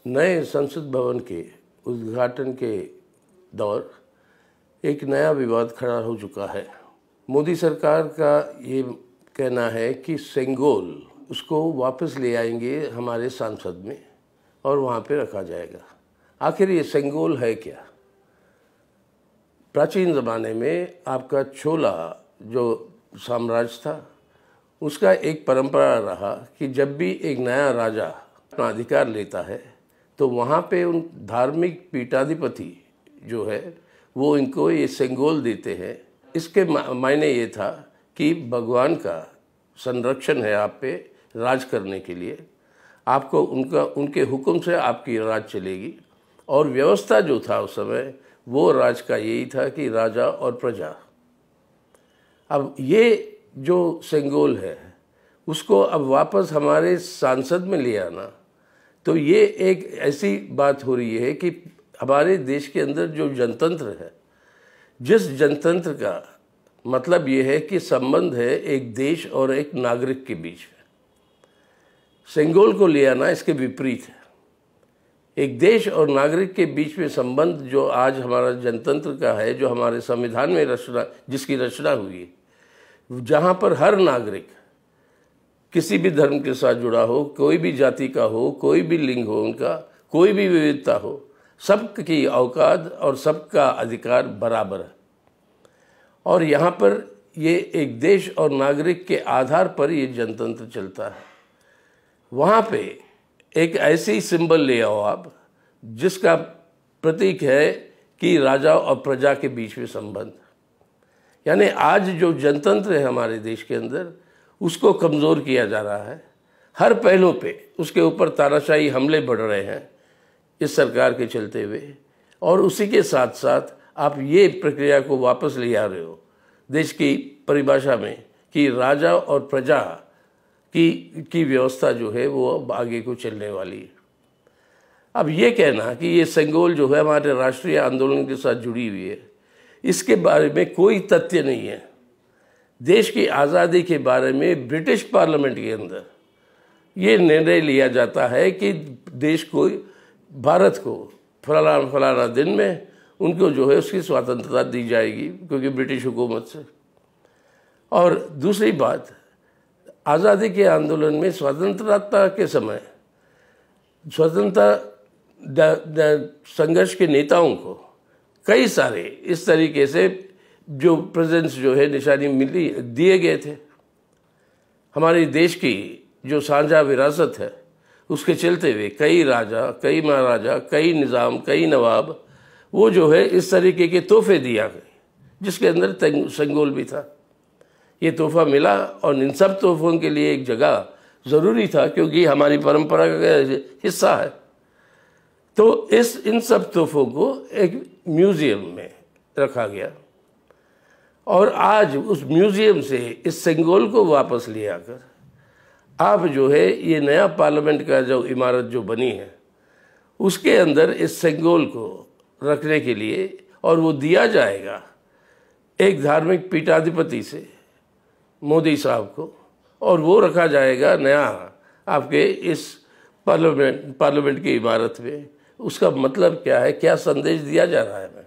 नए संसद भवन के उद्घाटन के दौर एक नया विवाद खड़ा हो चुका है। मोदी सरकार का ये कहना है कि सेंगोल उसको वापस ले आएंगे हमारे संसद में और वहाँ पे रखा जाएगा। आखिर ये सेंगोल है क्या? प्राचीन ज़माने में आपका चोला जो साम्राज्य था उसका एक परंपरा रहा कि जब भी एक नया राजा अपना अधिकार लेता है तो वहाँ पे उन धार्मिक पीठाधिपति जो है वो इनको ये सेंगोल देते हैं। इसके मायने ये था कि भगवान का संरक्षण है आप पे राज करने के लिए, आपको उनके हुक्म से आपकी राज चलेगी। और व्यवस्था जो था उस समय वो राज का यही था कि राजा और प्रजा। अब ये जो सेंगोल है उसको अब वापस हमारे सांसद में ले आना, तो ये एक ऐसी बात हो रही है कि हमारे देश के अंदर जो जनतंत्र है, जिस जनतंत्र का मतलब ये है कि संबंध है एक देश और एक नागरिक के बीच में, सेंगोल को ले आना इसके विपरीत है। एक देश और नागरिक के बीच में संबंध जो आज हमारा जनतंत्र का है, जो हमारे संविधान में जिसकी रचना हुई है, जहाँ पर हर नागरिक किसी भी धर्म के साथ जुड़ा हो, कोई भी जाति का हो, कोई भी लिंग हो, उनका कोई भी विविधता हो, सबकी औकात और सबका अधिकार बराबर है। और यहाँ पर ये एक देश और नागरिक के आधार पर ये जनतंत्र चलता है। वहाँ पे एक ऐसी सिंबल ले आओ आप जिसका प्रतीक है कि राजा और प्रजा के बीच में संबंध। यानी आज जो जनतंत्र है हमारे देश के अंदर उसको कमज़ोर किया जा रहा है। हर पहलू पे उसके ऊपर तानाशाही हमले बढ़ रहे हैं इस सरकार के चलते हुए, और उसी के साथ साथ आप ये प्रक्रिया को वापस ले आ रहे हो देश की परिभाषा में कि राजा और प्रजा की व्यवस्था जो है वो अब आगे को चलने वाली है। अब ये कहना कि ये सेंगोल जो है हमारे राष्ट्रीय आंदोलन के साथ जुड़ी हुई है, इसके बारे में कोई तथ्य नहीं है। देश की आज़ादी के बारे में ब्रिटिश पार्लियामेंट के अंदर ये निर्णय लिया जाता है कि देश को, भारत को फलाना दिन में उनको जो है उसकी स्वतंत्रता दी जाएगी क्योंकि ब्रिटिश हुकूमत से। और दूसरी बात, आज़ादी के आंदोलन में स्वतंत्रता के समय स्वतंत्रता संघर्ष के नेताओं को कई सारे इस तरीके से जो प्रेजेंस जो है निशानी मिली दिए गए थे। हमारे देश की जो साझा विरासत है उसके चलते हुए कई राजा, कई महाराजा, कई निज़ाम, कई नवाब वो जो है इस तरीके के तोहफे दिया गए जिसके अंदर सेंगोल भी था। ये तोहफा मिला और इन सब तोहफों के लिए एक जगह ज़रूरी था क्योंकि हमारी परंपरा का हिस्सा है। तो इन सब तोहफों को एक म्यूज़ियम में रखा गया और आज उस म्यूज़ियम से इस सेंगोल को वापस ले आकर आप जो है ये नया पार्लियामेंट का जो इमारत जो बनी है उसके अंदर इस सेंगोल को रखने के लिए, और वो दिया जाएगा एक धार्मिक पीठाधिपति से मोदी साहब को, और वो रखा जाएगा नया आपके इस पार्लियामेंट की इमारत में। उसका मतलब क्या है, क्या संदेश दिया जा रहा है हमें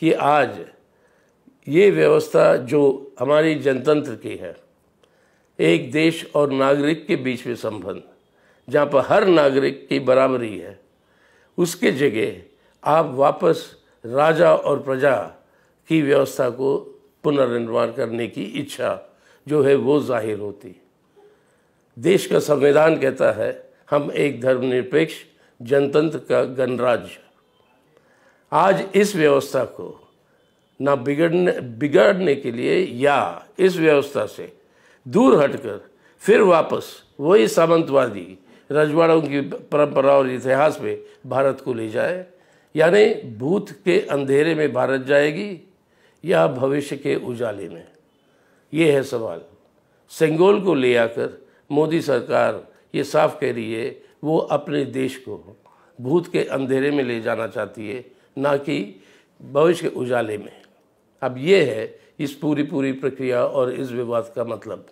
कि आज ये व्यवस्था जो हमारी जनतंत्र की है, एक देश और नागरिक के बीच में संबंध जहाँ पर हर नागरिक की बराबरी है, उसके जगह आप वापस राजा और प्रजा की व्यवस्था को पुनर्निर्माण करने की इच्छा जो है वो जाहिर होती। देश का संविधान कहता है हम एक धर्मनिरपेक्ष जनतंत्र का गणराज्य। आज इस व्यवस्था को ना बिगाड़ने के लिए या इस व्यवस्था से दूर हटकर फिर वापस वही सामंतवादी रजवाड़ों की परंपरा और इतिहास में भारत को ले जाए, यानी भूत के अंधेरे में भारत जाएगी या भविष्य के उजाले में, ये है सवाल। सेंगोल को ले आकर मोदी सरकार ये साफ कह रही है वो अपने देश को भूत के अंधेरे में ले जाना चाहती है, ना कि भविष्य के उजाले में। अब ये है इस पूरी प्रक्रिया और इस विवाद का मतलब।